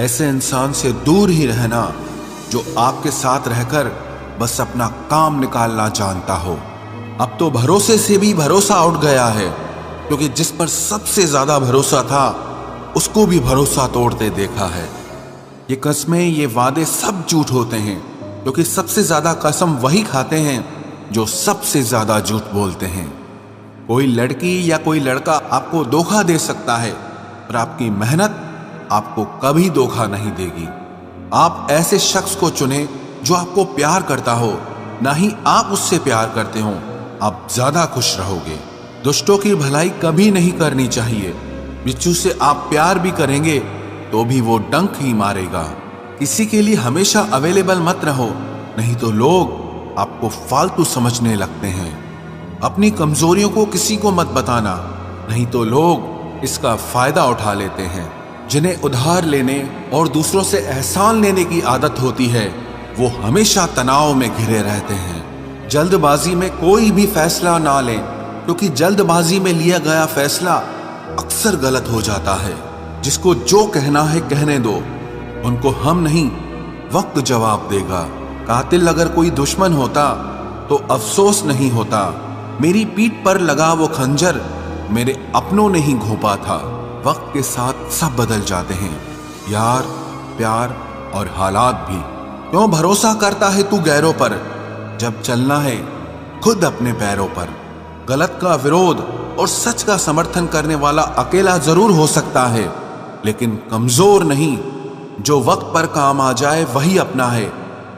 ऐसे इंसान से दूर ही रहना जो आपके साथ रहकर बस अपना काम निकालना जानता हो। अब तो भरोसे से भी भरोसा उठ गया है, क्योंकि जिस पर सबसे ज्यादा भरोसा था उसको भी भरोसा तोड़ते देखा है। ये कस्में, ये वादे सब झूठ होते हैं, क्योंकि सबसे ज्यादा कसम वही खाते हैं जो सबसे ज्यादा झूठ बोलते हैं। कोई लड़की या कोई लड़का आपको धोखा दे सकता है, पर आपकी मेहनत आपको कभी धोखा नहीं देगी। आप ऐसे शख्स को चुने जो आपको प्यार करता हो, ना ही आप उससे प्यार करते हो। आप ज्यादा खुश रहोगे। दुष्टों की भलाई कभी नहीं करनी चाहिए। बिच्छू से आप प्यार भी करेंगे तो भी वो डंक ही मारेगा। किसी के लिए हमेशा अवेलेबल मत रहो, नहीं तो लोग आपको फालतू समझने लगते हैं। अपनी कमजोरियों को किसी को मत बताना, नहीं तो लोग इसका फायदा उठा लेते हैं। जिन्हें उधार लेने और दूसरों से एहसान लेने की आदत होती है, वो हमेशा तनाव में घिरे रहते हैं। जल्दबाजी में कोई भी फैसला ना लें, क्योंकि जल्दबाजी में लिया गया फैसला अक्सर गलत हो जाता है। जिसको जो कहना है कहने दो, उनको हम नहीं वक्त जवाब देगा। कातिल अगर कोई दुश्मन होता तो अफसोस नहीं होता। मेरी पीठ पर लगा वो खंजर मेरे अपनों ने ही घोंपा था। वक्त के साथ सब बदल जाते हैं, यार, प्यार और हालात भी। क्यों भरोसा करता है तू गैरों पर, जब चलना है खुद अपने पैरों पर। गलत का विरोध और सच का समर्थन करने वाला अकेला जरूर हो सकता है, लेकिन कमजोर नहीं। जो वक्त पर काम आ जाए वही अपना है।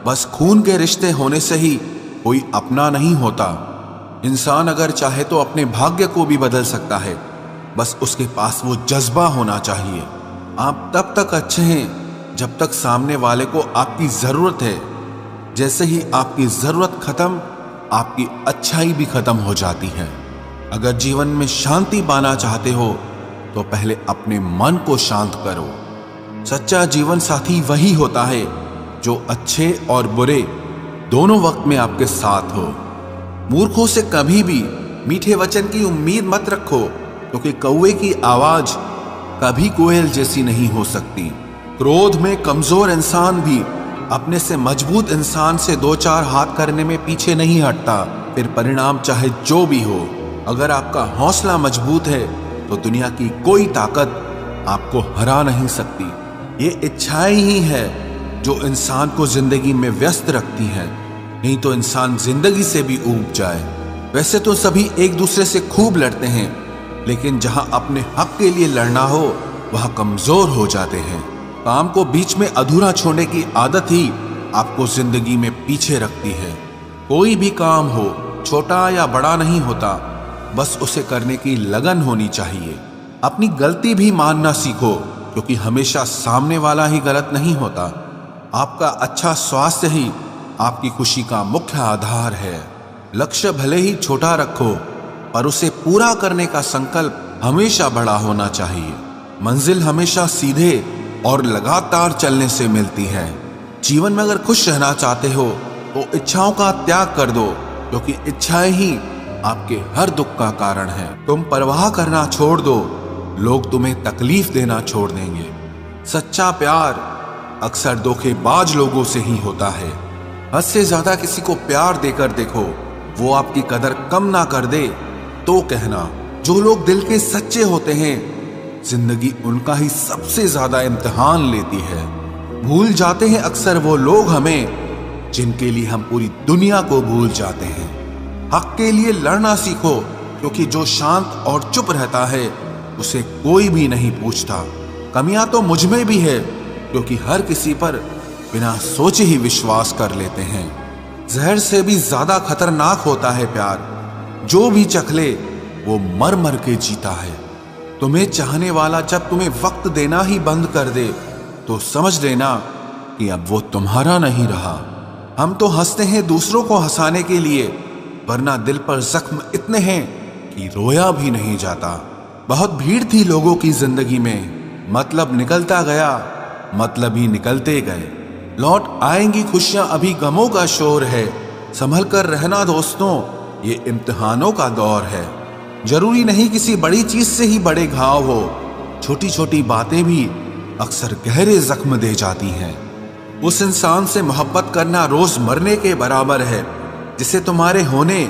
बस खून के रिश्ते होने से ही कोई अपना नहीं होता। इंसान अगर चाहे तो अपने भाग्य को भी बदल सकता है, बस उसके पास वो जज्बा होना चाहिए। आप तब तक अच्छे हैं जब तक सामने वाले को आपकी जरूरत है। जैसे ही आपकी जरूरत खत्म, आपकी अच्छाई भी खत्म हो जाती है। अगर जीवन में शांति पाना चाहते हो तो पहले अपने मन को शांत करो। सच्चा जीवन साथी वही होता है जो अच्छे और बुरे दोनों वक्त में आपके साथ हो। मूर्खों से कभी भी मीठे वचन की उम्मीद मत रखो, क्योंकि कौवे की आवाज कभी कोयल जैसी नहीं हो सकती। क्रोध में कमजोर इंसान भी अपने से मजबूत इंसान से दो चार हाथ करने में पीछे नहीं हटता, फिर परिणाम चाहे जो भी हो। अगर आपका हौसला मजबूत है तो दुनिया की कोई ताकत आपको हरा नहीं सकती। ये इच्छाएं ही है जो इंसान को जिंदगी में व्यस्त रखती है, नहीं तो इंसान जिंदगी से भी ऊब जाए। वैसे तो सभी एक दूसरे से खूब लड़ते हैं, लेकिन जहां अपने हक के लिए लड़ना हो वहां कमजोर हो जाते हैं। काम को बीच में अधूरा छोड़ने की आदत ही आपको जिंदगी में पीछे रखती है। कोई भी काम हो, छोटा या बड़ा नहीं होता, बस उसे करने की लगन होनी चाहिए। अपनी गलती भी मानना सीखो, क्योंकि हमेशा सामने वाला ही गलत नहीं होता। आपका अच्छा स्वास्थ्य ही आपकी खुशी का मुख्य आधार है। लक्ष्य भले ही छोटा रखो, पर उसे पूरा करने का संकल्प हमेशा बड़ा होना चाहिए। मंजिल हमेशा सीधे और लगातार चलने से मिलती है। जीवन में अगर खुश रहना चाहते हो तो इच्छाओं का त्याग कर दो, क्योंकि इच्छाएं ही आपके हर दुख का कारण है। तुम परवाह करना छोड़ दो, लोग तुम्हें तकलीफ देना छोड़ देंगे। सच्चा प्यार अक्सर धोखेबाज लोगों से ही होता है। हद से ज्यादा किसी को प्यार देकर देखो, वो आपकी कदर कम ना कर दे तो कहना। जो लोग दिल के सच्चे होते हैं, जिंदगी उनका ही सबसे ज्यादा इम्तिहान लेती है। भूल जाते हैं अक्सर वो लोग हमें जिनके लिए हम पूरी दुनिया को भूल जाते हैं। हक के लिए लड़ना सीखो, क्योंकि जो शांत और चुप रहता है उसे कोई भी नहीं पूछता। कमियां तो मुझ में भी है, क्योंकि हर किसी पर बिना सोचे ही विश्वास कर लेते हैं। जहर से भी ज्यादा खतरनाक होता है प्यार। जो भी चख ले वो मर मर के जीता है। तुम्हें चाहने वाला जब तुम्हें वक्त देना ही बंद कर दे तो समझ लेना कि अब वो तुम्हारा नहीं रहा। हम तो हंसते हैं दूसरों को हंसाने के लिए, वरना दिल पर जख्म इतने हैं कि रोया भी नहीं जाता। बहुत भीड़ थी लोगों की जिंदगी में, मतलब निकलता गया, मतलब ही निकलते गए। लौट आएंगी खुशियां, अभी गमों का शोर है। संभल कर रहना दोस्तों, ये इम्तिहानों का दौर है। जरूरी नहीं किसी बड़ी चीज से ही बड़े घाव हो, छोटी छोटी बातें भी अक्सर गहरे जख्म दे जाती हैं। उस इंसान से मोहब्बत करना रोज मरने के बराबर है जिसे तुम्हारे होने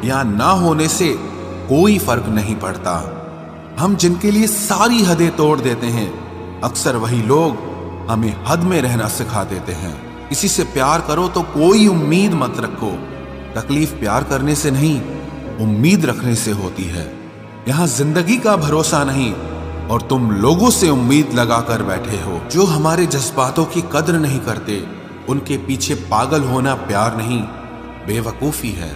या ना होने से कोई फर्क नहीं पड़ता। हम जिनके लिए सारी हदें तोड़ देते हैं, अक्सर वही लोग हमें हद में रहना सिखा देते हैं। किसी से प्यार करो तो कोई उम्मीद मत रखो। तकलीफ प्यार करने से नहीं, उम्मीद रखने से होती है। यहाँ जिंदगी का भरोसा नहीं और तुम लोगों से उम्मीद लगाकर बैठे हो जो हमारे जज्बातों की कद्र नहीं करते। उनके पीछे पागल होना प्यार नहीं, बेवकूफी है।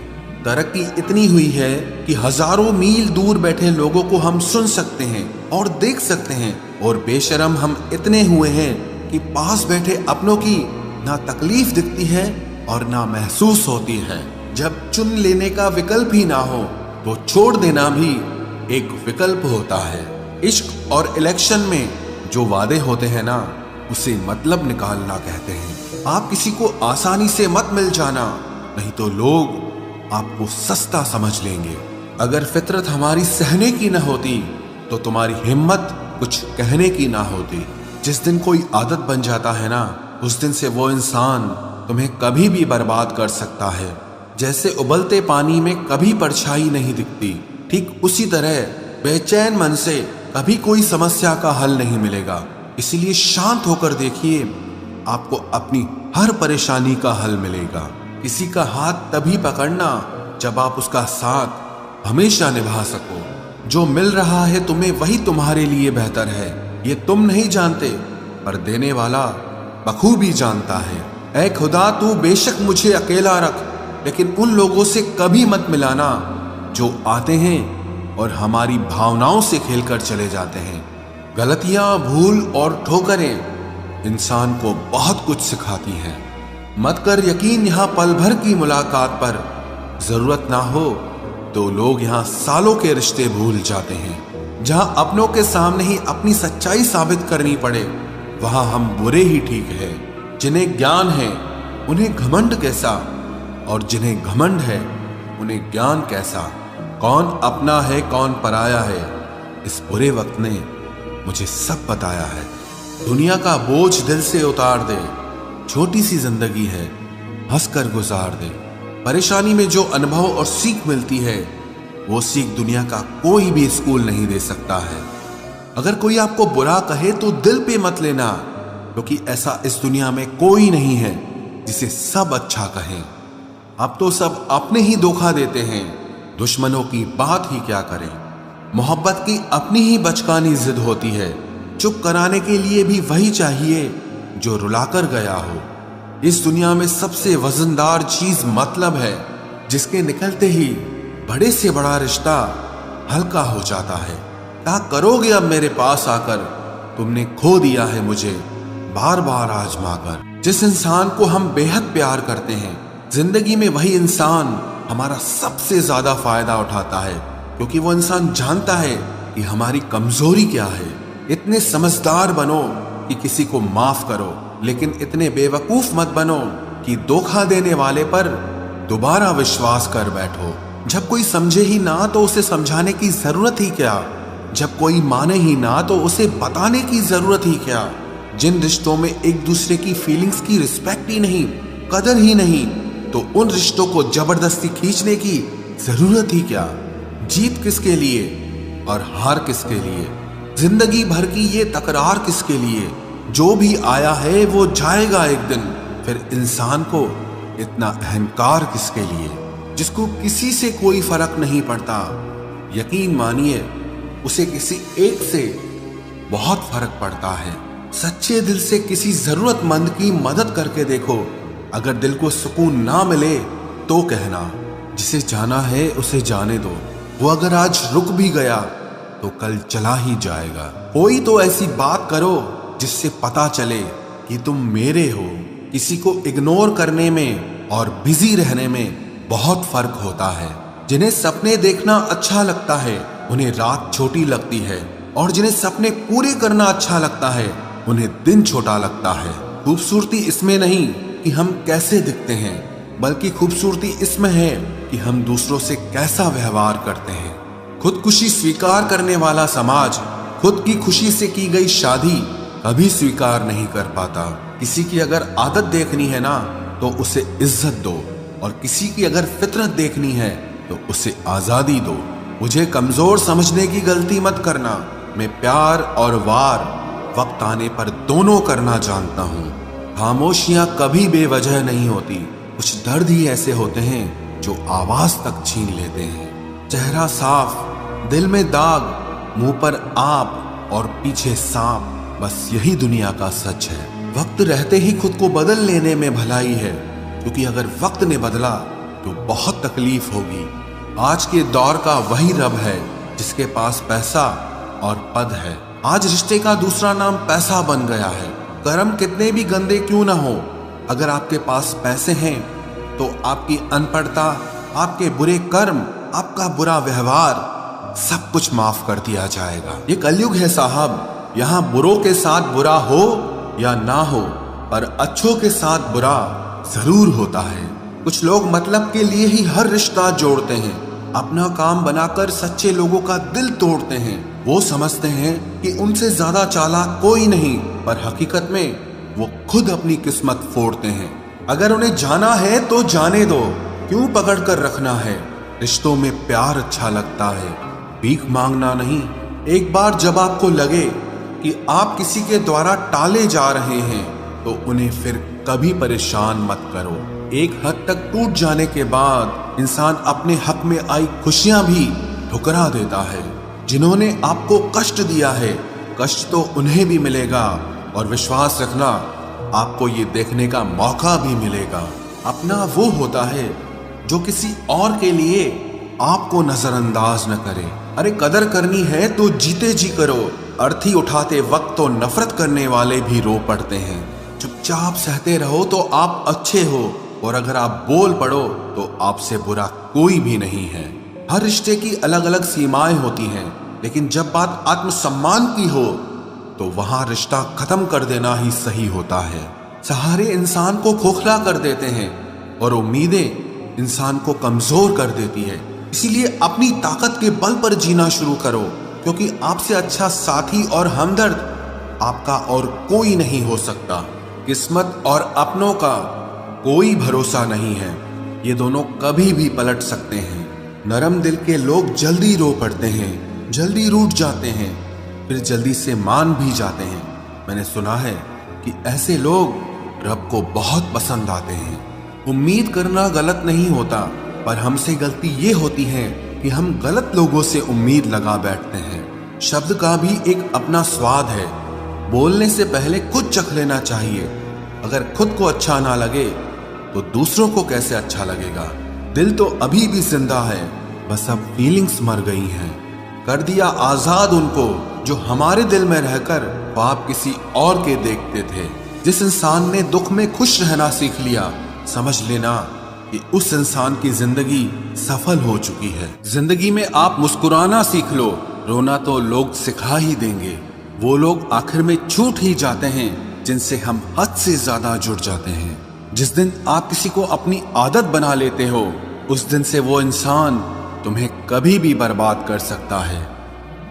तरक्की इतनी हुई है कि हजारों मील दूर बैठे लोगों को हम सुन सकते हैं और देख सकते हैं, और बेशरम हम इतने हुए हैं कि पास बैठे अपनों की ना तकलीफ दिखती है और ना महसूस होती है। जब चुन लेने का विकल्प ही ना हो तो छोड़ देना भी एक विकल्प होता है। इश्क और इलेक्शन में जो वादे होते हैं ना, उसे मतलब निकालना कहते हैं। आप किसी को आसानी से मत मिल जाना, नहीं तो लोग आपको सस्ता समझ लेंगे। अगर फितरत हमारी सहने की न होती तो तुम्हारी हिम्मत कुछ कहने की ना होती। जिस दिन कोई आदत बन जाता है ना, उस दिन से वो इंसान तुम्हें कभी भी बर्बाद कर सकता है। जैसे उबलते पानी में कभी परछाई नहीं दिखती, ठीक उसी तरह बेचैन मन से कभी कोई समस्या का हल नहीं मिलेगा। इसीलिए शांत होकर देखिए, आपको अपनी हर परेशानी का हल मिलेगा। किसी का हाथ तभी पकड़ना जब आप उसका साथ हमेशा निभा सको। जो मिल रहा है तुम्हें वही तुम्हारे लिए बेहतर है, ये तुम नहीं जानते पर देने वाला बखूबी जानता है। ऐ खुदा, तू बेशक मुझे अकेला रख, लेकिन उन लोगों से कभी मत मिलाना जो आते हैं और हमारी भावनाओं से खेलकर चले जाते हैं। गलतियां, भूल और ठोकरें इंसान को बहुत कुछ सिखाती हैं। मत कर यकीन यहाँ पल भर की मुलाकात पर, जरूरत ना हो तो लोग यहाँ सालों के रिश्ते भूल जाते हैं। जहां अपनों के सामने ही अपनी सच्चाई साबित करनी पड़े, वहां हम बुरे ही ठीक है। जिन्हें ज्ञान है उन्हें घमंड कैसा, और जिन्हें घमंड है उन्हें ज्ञान कैसा। कौन अपना है कौन पराया है, इस बुरे वक्त ने मुझे सब बताया है। दुनिया का बोझ दिल से उतार दे, छोटी सी जिंदगी है, हंसकर गुजार दे। परेशानी में जो अनुभव और सीख मिलती है, वो सीख दुनिया का कोई भी स्कूल नहीं दे सकता है। अगर कोई आपको बुरा कहे तो दिल पे मत लेना, क्योंकि ऐसा इस दुनिया में कोई नहीं है जिसे सब अच्छा कहें। अब तो सब अपने ही धोखा देते हैं, दुश्मनों की बात ही क्या करें। मोहब्बत की अपनी ही बचकानी जिद होती है, चुप कराने के लिए भी वही चाहिए जो रुलाकर गया हो। इस दुनिया में सबसे वजनदार चीज मतलब है, जिसके निकलते ही बड़े से बड़ा रिश्ता हल्का हो जाता है। क्या करोगे अब मेरे पास आकर, तुमने खो दिया है मुझे बार बार आजमा कर। जिस इंसान को हम बेहद प्यार करते हैं, जिंदगी में वही इंसान हमारा सबसे ज्यादा फायदा उठाता है, क्योंकि वो इंसान जानता है कि हमारी कमजोरी क्या है। इतने समझदार बनो कि किसी को माफ करो, लेकिन इतने बेवकूफ मत बनो कि धोखा देने वाले पर दोबारा विश्वास कर बैठो। जब कोई समझे ही ना तो उसे समझाने की जरूरत ही क्या, जब कोई माने ही ना तो उसे बताने की जरूरत ही क्या। जिन रिश्तों में एक दूसरे की फीलिंग्स की रिस्पेक्ट ही नहीं, कदर ही नहीं, तो उन रिश्तों को जबरदस्ती खींचने की जरूरत ही क्या। जीत किसके लिए और हार किसके लिए, जिंदगी भर की ये तकरार किसके लिए। जो भी आया है वो जाएगा एक दिन, फिर इंसान को इतना अहंकार किसके लिए, जिसको किसी से कोई फर्क नहीं पड़ता। यकीन मानिए, उसे किसी एक से बहुत फर्क पड़ता है। सच्चे दिल से किसी जरूरतमंद की मदद करके देखो। अगर दिल को सुकून ना मिले तो कहना, जिसे जाना है उसे जाने दो। वो अगर आज रुक भी गया तो कल चला ही जाएगा। कोई तो ऐसी बात करो जिससे पता चले कि तुम मेरे हो। किसी को इग्नोर करने में और बिजी रहने में बहुत फर्क होता है। जिन्हें सपने देखना अच्छा लगता है उन्हें रात छोटी लगती है, और जिन्हें सपने पूरे करना अच्छा लगता है उन्हें दिन छोटा लगता है। खूबसूरती इसमें नहीं कि हम कैसे दिखते हैं, बल्कि खूबसूरती इसमें है कि हम दूसरों से कैसा व्यवहार करते हैं। खुदकुशी स्वीकार करने वाला समाज, खुद की खुशी से की गई शादी कभी स्वीकार नहीं कर पाता। किसी की अगर आदत देखनी है ना तो उसे इज्जत दो, और किसी की अगर फितरत देखनी है तो उसे आजादी दो। मुझे कमजोर समझने की गलती मत करना। मैं प्यार और वार वक्त आने पर दोनों करना जानता हूँ। खामोशियां कभी बेवजह नहीं होती। कुछ दर्द ही ऐसे होते हैं जो आवाज तक छीन लेते हैं। चेहरा साफ, दिल में दाग, मुंह पर आप और पीछे सांप, बस यही दुनिया का सच है। वक्त रहते ही खुद को बदल लेने में भलाई है, क्योंकि अगर वक्त ने बदला तो बहुत तकलीफ होगी। आज के दौर का वही रब है जिसके पास पैसा और पद है। आज रिश्ते का दूसरा नाम पैसा बन गया है। कर्म कितने भी गंदे क्यों ना हो, अगर आपके पास पैसे हैं तो आपकी अनपढ़ता, आपके बुरे कर्म, आपका बुरा व्यवहार सब कुछ माफ कर दिया जाएगा। ये कलयुग है साहब, यहाँ बुरों के साथ बुरा हो या ना हो, पर अच्छों के साथ बुरा जरूर होता है। कुछ लोग मतलब के लिए ही हर रिश्ता जोड़ते हैं, अपना काम बनाकर सच्चे लोगों का दिल तोड़ते हैं। वो समझते हैं कि उनसे ज्यादा चालाक कोई नहीं, पर हकीकत में वो खुद अपनी किस्मत फोड़ते हैं। अगर उन्हें जाना है तो जाने दो, क्यों पकड़ कर रखना है। रिश्तों में प्यार अच्छा लगता है, भीख मांगना नहीं। एक बार जब आपको लगे कि आप किसी के द्वारा टाले जा रहे हैं तो उन्हें फिर कभी परेशान मत करो। एक हद तक टूट जाने के बाद इंसान अपने हक में आई खुशियां भी ठुकरा देता है। जिन्होंने आपको कष्ट दिया है, कष्ट तो उन्हें भी मिलेगा, और विश्वास रखना आपको ये देखने का मौका भी मिलेगा। अपना वो होता है जो किसी और के लिए आपको नजरअंदाज न करे। अरे कदर करनी है तो जीते जी करो। अर्थी उठाते वक्त तो नफरत करने वाले भी रो पड़ते हैं। चुपचाप सहते रहो तो आप अच्छे हो, और अगर आप बोल पड़ो तो आपसे बुरा कोई भी नहीं है। हर रिश्ते की अलग अलग सीमाएं होती हैं, लेकिन जब बात आत्मसम्मान की हो तो वहां रिश्ता खत्म कर देना ही सही होता है। सहारे इंसान को खोखला कर देते हैं और उम्मीदें इंसान को कमजोर कर देती है। इसीलिए अपनी ताकत के बल पर जीना शुरू करो, क्योंकि आपसे अच्छा साथी और हमदर्द आपका और कोई नहीं हो सकता। किस्मत और अपनों का कोई भरोसा नहीं है, ये दोनों कभी भी पलट सकते हैं। नरम दिल के लोग जल्दी रो पड़ते हैं, जल्दी रूठ जाते हैं, फिर जल्दी से मान भी जाते हैं। मैंने सुना है कि ऐसे लोग रब को बहुत पसंद आते हैं। उम्मीद करना गलत नहीं होता, पर हमसे गलती ये होती है कि हम गलत लोगों से उम्मीद लगा बैठते हैं। शब्द का भी एक अपना स्वाद है, बोलने से पहले खुद चख लेना चाहिए। अगर खुद को अच्छा ना लगे तो दूसरों को कैसे अच्छा लगेगा। दिल तो अभी भी जिंदा है, बस अब फीलिंग्स मर गई हैं। कर दिया आजाद उनको जो हमारे दिल में रहकर ख्वाब किसी और के देखते थे। जिस इंसान ने दुख में खुश रहना सीख लिया, समझ लेना कि उस इंसान की जिंदगी सफल हो चुकी है। जिंदगी में आप मुस्कुराना सीख लो, रोना तो लोग सिखा ही देंगे। वो लोग आखिर में छूट ही जाते हैं जिनसे हम हद से ज्यादा जुड़ जाते हैं। जिस दिन आप किसी को अपनी आदत बना लेते हो, उस दिन से वो इंसान तुम्हें कभी भी बर्बाद कर सकता है।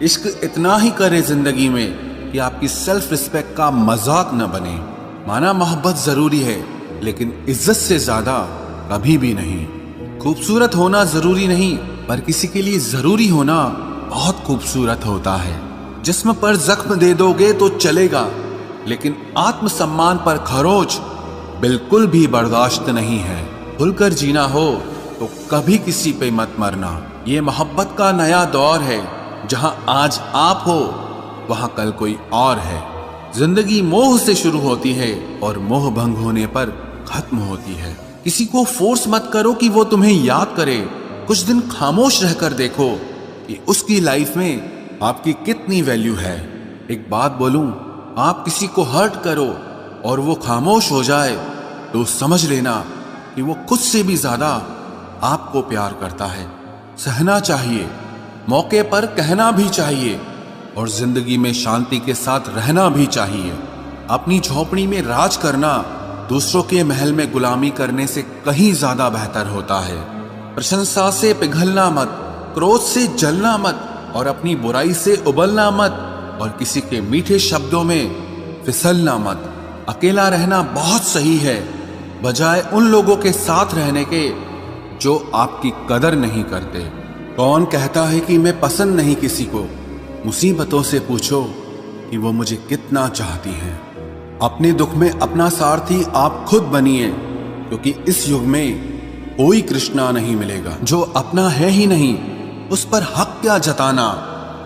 इश्क इतना ही करे जिंदगी में कि आपकी सेल्फ रिस्पेक्ट का मजाक न बने। माना मोहब्बत जरूरी है, लेकिन इज्जत से ज्यादा कभी भी नहीं। खूबसूरत होना जरूरी नहीं, पर किसी के लिए जरूरी होना बहुत खूबसूरत होता है। जिस्म पर जख्म दे दोगे तो चलेगा, लेकिन आत्मसम्मान पर खरोच बिल्कुल भी बर्दाश्त नहीं है। खुलकर जीना हो तो कभी किसी पे मत मरना। ये मोहब्बत का नया दौर है, जहां आज आप हो वहां कल कोई और है। जिंदगी मोह से शुरू होती है और मोह भंग होने पर खत्म होती है। किसी को फोर्स मत करो कि वो तुम्हें याद करे। कुछ दिन खामोश रहकर देखो कि उसकी लाइफ में आपकी कितनी वैल्यू है। एक बात बोलूं, आप किसी को हर्ट करो और वो खामोश हो जाए तो समझ लेना कि वो खुद से भी ज्यादा आपको प्यार करता है। सहना चाहिए, मौके पर कहना भी चाहिए, और जिंदगी में शांति के साथ रहना भी चाहिए। अपनी झोपड़ी में राज करना दूसरों के महल में गुलामी करने से कहीं ज्यादा बेहतर होता है। प्रशंसा से पिघलना मत, क्रोध से जलना मत, और अपनी बुराई से उबलना मत, और किसी के मीठे शब्दों में फिसलना मत। अकेला रहना बहुत सही है, बजाय उन लोगों के साथ रहने के जो आपकी कदर नहीं करते। कौन कहता है कि मैं पसंद नहीं किसी को? मुसीबतों से पूछो कि वो मुझे कितना चाहती हैं। अपने दुख में अपना सारथी आप खुद बनिए, क्योंकि इस युग में कोई कृष्णा नहीं मिलेगा। जो अपना है ही नहीं उस पर हक क्या जताना?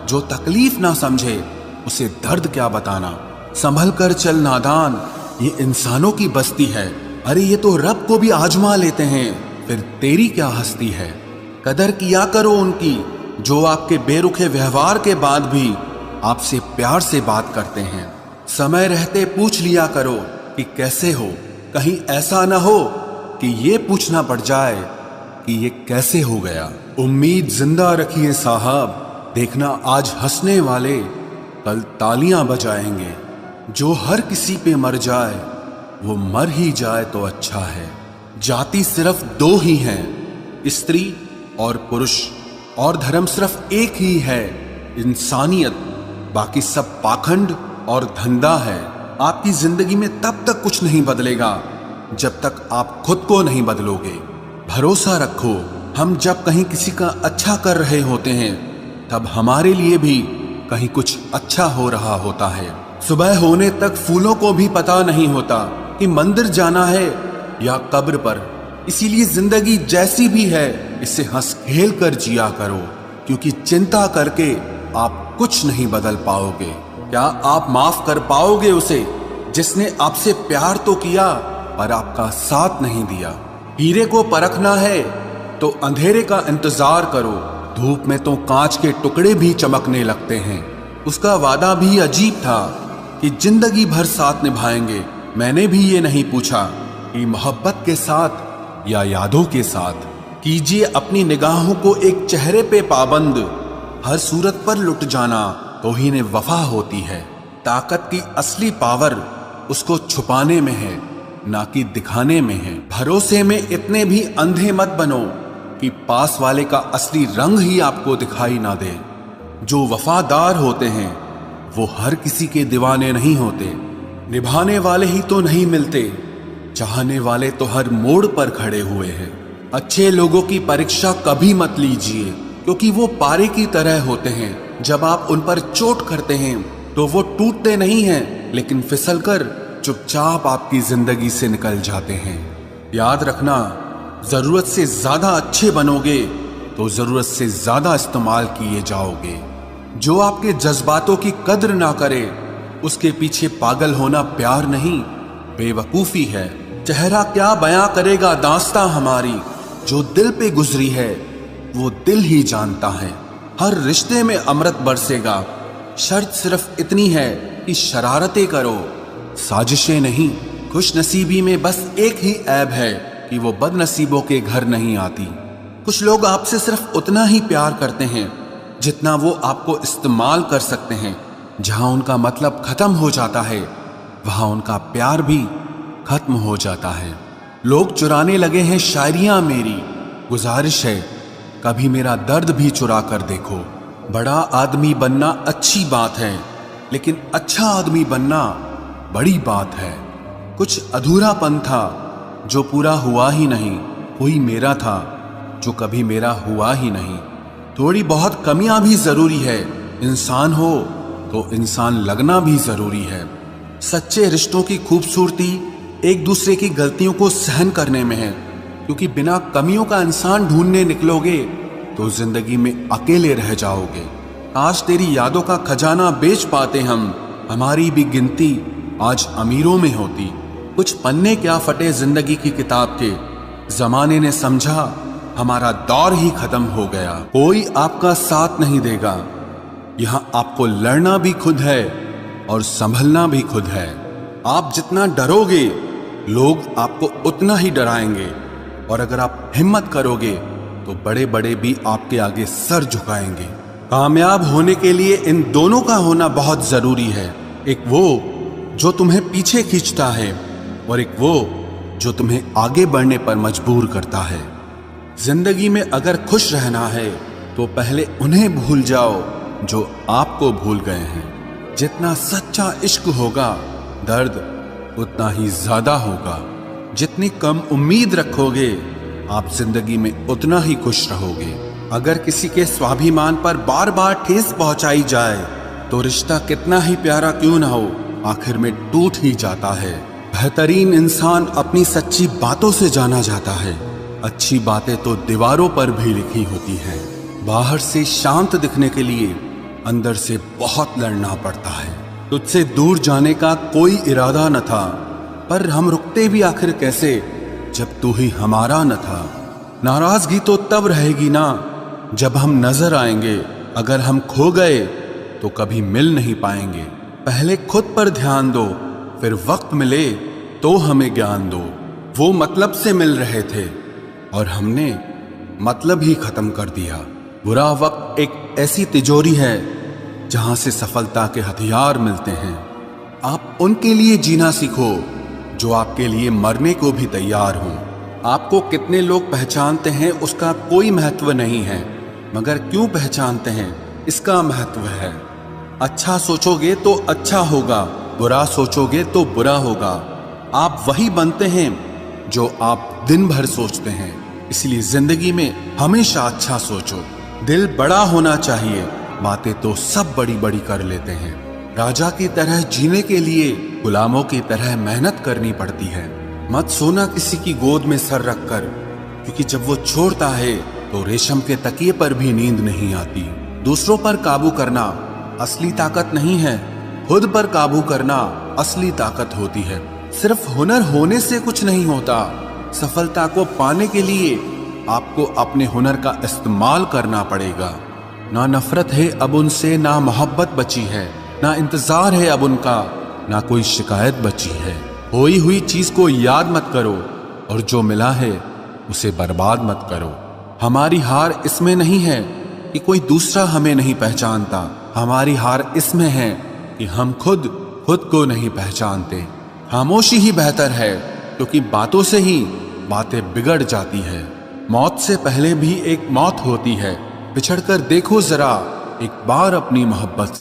जो तकलीफ ना समझे उसे दर्द क्या बताना? संभल कर चल नादान, ये इंसानों की बस्ती है। अरे ये तो रब को भी आजमा लेते हैं, फिर तेरी क्या हस्ती है? कदर किया करो उनकी जो आपके बेरुखे व्यवहार के बाद भी आपसे प्यार से बात करते हैं। समय रहते पूछ लिया करो कि कैसे हो, कहीं ऐसा ना हो कि ये पूछना पड़ जाए कि ये कैसे हो गया। उम्मीद जिंदा रखिए साहब, देखना आज हंसने वाले कल तालियां बजाएंगे। जो हर किसी पे मर जाए वो मर ही जाए तो अच्छा है। जाति सिर्फ दो ही हैं, स्त्री और पुरुष, और धर्म सिर्फ एक ही है, इंसानियत। बाकी सब पाखंड और धंधा है। आपकी जिंदगी में तब तक कुछ नहीं बदलेगा जब तक आप खुद को नहीं बदलोगे। भरोसा रखो, हम जब कहीं किसी का अच्छा कर रहे होते हैं तब हमारे लिए भी कहीं कुछ अच्छा हो रहा होता है। सुबह होने तक फूलों को भी पता नहीं होता कि मंदिर जाना है या कब्र पर। इसीलिए जिंदगी जैसी भी है इसे हंस खेल कर जिया करो, क्योंकि चिंता करके आप कुछ नहीं बदल पाओगे। क्या आप माफ कर पाओगे उसे जिसने आपसे प्यार तो किया पर आपका साथ नहीं दिया? हीरे को परखना है तो अंधेरे का इंतजार करो। धूप में तो कांच के टुकड़े भी चमकने लगते हैं। उसका वादा भी अजीब था कि जिंदगी भर साथ निभाएंगे। मैंने भी ये नहीं पूछा कि मोहब्बत के साथ या यादों के साथ। कीजिए अपनी निगाहों को एक चेहरे पे पाबंद, हर सूरत पर लुट जाना तौहीन वफा होती है। ताकत की असली पावर उसको छुपाने में है, ना कि दिखाने में है। भरोसे में इतने भी अंधे मत बनो कि पास वाले का असली रंग ही आपको दिखाई ना दे। जो वफादार होते हैं वो हर किसी के दीवाने नहीं होते। निभाने वाले ही तो नहीं मिलते, चाहने वाले तो हर मोड़ पर खड़े हुए हैं। अच्छे लोगों की परीक्षा कभी मत लीजिए, क्योंकि वो पारे की तरह होते हैं। जब आप उन पर चोट करते हैं तो वो टूटते नहीं हैं, लेकिन फिसलकर चुपचाप आपकी जिंदगी से निकल जाते हैं। याद रखना, जरूरत से ज्यादा अच्छे बनोगे तो जरूरत से ज्यादा इस्तेमाल किए जाओगे। जो आपके जज्बातों की कद्र ना करे उसके पीछे पागल होना प्यार नहीं, बेवकूफी है। चेहरा क्या बयां करेगा दास्तां हमारी, जो दिल पे गुजरी है वो दिल ही जानता है। हर रिश्ते में अमृत बरसेगा, शर्त सिर्फ इतनी है कि शरारतें करो, साजिशें नहीं। खुश नसीबी में बस एक ही ऐब है कि वो बदनसीबों के घर नहीं आती। कुछ लोग आपसे सिर्फ उतना ही प्यार करते हैं जितना वो आपको इस्तेमाल कर सकते हैं। जहां उनका मतलब खत्म हो जाता है वहां उनका प्यार भी खत्म हो जाता है। लोग चुराने लगे हैं शायरियां मेरी, गुजारिश है कभी मेरा दर्द भी चुरा कर देखो। बड़ा आदमी बनना अच्छी बात है, लेकिन अच्छा आदमी बनना बड़ी बात है। कुछ अधूरापन था जो पूरा हुआ ही नहीं, कोई मेरा था जो कभी मेरा हुआ ही नहीं। थोड़ी बहुत कमियां भी जरूरी है, इंसान हो तो इंसान लगना भी जरूरी है। सच्चे रिश्तों की खूबसूरती एक दूसरे की गलतियों को सहन करने में है, क्योंकि बिना कमियों का इंसान ढूंढने निकलोगे तो जिंदगी में अकेले रह जाओगे। आज तेरी यादों का खजाना बेच पाते हम, हमारी भी गिनती आज अमीरों में होती। कुछ पन्ने क्या फटे जिंदगी की किताब के, जमाने ने समझा हमारा दौर ही खत्म हो गया। कोई आपका साथ नहीं देगा, यहाँ आपको लड़ना भी खुद है और संभलना भी खुद है। आप जितना डरोगे लोग आपको उतना ही डराएंगे, और अगर आप हिम्मत करोगे तो बड़े बड़े भी आपके आगे सर झुकाएंगे। कामयाब होने के लिए इन दोनों का होना बहुत जरूरी है। एक वो जो तुम्हें पीछे खींचता है और एक वो जो तुम्हें आगे बढ़ने पर मजबूर करता है। जिंदगी में अगर खुश रहना है तो पहले उन्हें भूल जाओ जो आपको भूल गए हैं। जितना सच्चा इश्क होगा दर्द उतना ही ज्यादा होगा। जितनी कम उम्मीद रखोगे, आप जिंदगी में उतना ही खुश रहोगे। अगर किसी के स्वाभिमान पर बार बार ठेस पहुंचाई जाए तो रिश्ता कितना ही प्यारा क्यों ना हो, आखिर में टूट ही जाता है। बेहतरीन इंसान अपनी सच्ची बातों से जाना जाता है। अच्छी बातें तो दीवारों पर भी लिखी होती हैं। बाहर से शांत दिखने के लिए अंदर से बहुत लड़ना पड़ता है। तुझसे दूर जाने का कोई इरादा न था, पर हम रुकते भी आखिर कैसे जब तू ही हमारा न था। नाराजगी तो तब रहेगी ना जब हम नजर आएंगे। अगर हम खो गए तो कभी मिल नहीं पाएंगे। पहले खुद पर ध्यान दो, फिर वक्त मिले तो हमें ज्ञान दो। वो मतलब से मिल रहे थे और हमने मतलब ही खत्म कर दिया। बुरा वक्त एक ऐसी तिजोरी है जहां से सफलता के हथियार मिलते हैं। आप उनके लिए जीना सीखो जो आपके लिए मरने को भी तैयार हों। आपको कितने लोग पहचानते हैं उसका कोई महत्व नहीं है, मगर क्यों पहचानते हैं इसका महत्व है। अच्छा सोचोगे तो अच्छा होगा, बुरा सोचोगे तो बुरा होगा। आप वही बनते हैं जो आप दिन भर सोचते हैं। इसलिए जिंदगी में हमेशा अच्छा सोचो। दिल बड़ा होना चाहिए, बातें तो सब बड़ी बड़ी कर लेते हैं। राजा की तरह जीने के लिए गुलामों की तरह मेहनत करनी पड़ती है। मत सोना किसी की गोद में सर रखकर, क्योंकि जब वो छोड़ता है तो रेशम के तकिए पर भी नींद नहीं आती। दूसरों पर काबू करना असली ताकत नहीं है, खुद पर काबू करना असली ताकत होती है। सिर्फ हुनर होने से कुछ नहीं होता। सफलता को पाने के लिए आपको अपने हुनर का इस्तेमाल करना पड़ेगा। ना नफरत है अब उनसे, ना मोहब्बत बची है, ना इंतजार है अब उनका, ना कोई शिकायत बची है। खोई हुई चीज को याद मत करो और जो मिला है उसे बर्बाद मत करो। हमारी हार इसमें नहीं है कि कोई दूसरा हमें नहीं पहचानता। हमारी हार इसमें है कि हम खुद को नहीं पहचानते। खामोशी ही बेहतर है, क्योंकि बातों से ही बातें बिगड़ जाती है। मौत से पहले भी एक मौत होती है। बिछड़कर देखो जरा एक बार अपनी मोहब्बत।